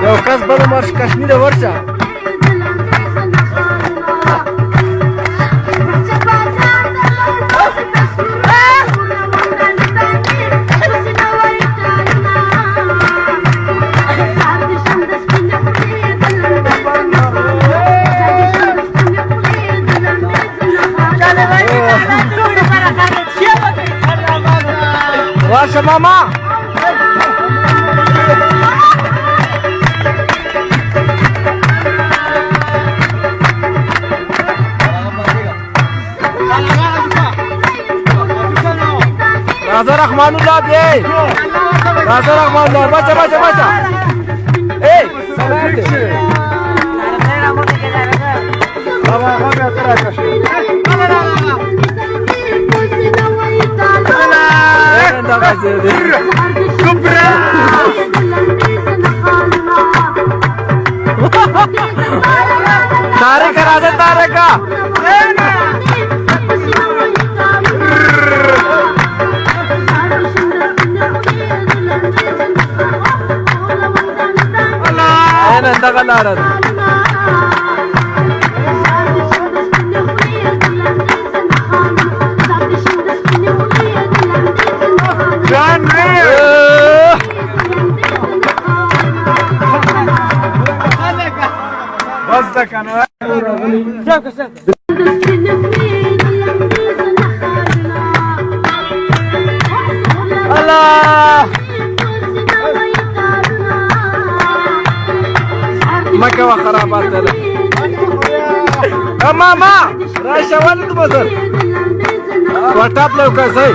یو کس بل مرش کشمیر ورشه Ваша мама! Raza Rahmanullah bey! Raza Rahmanullah, baca baca baca! Hey! Salam de! Baba baba terakhir. Tarik raja tarik ka. Aynen dagalarad. Allah Maka wa kharabat له ماما راشه ولد بدل وټاپ لو کسي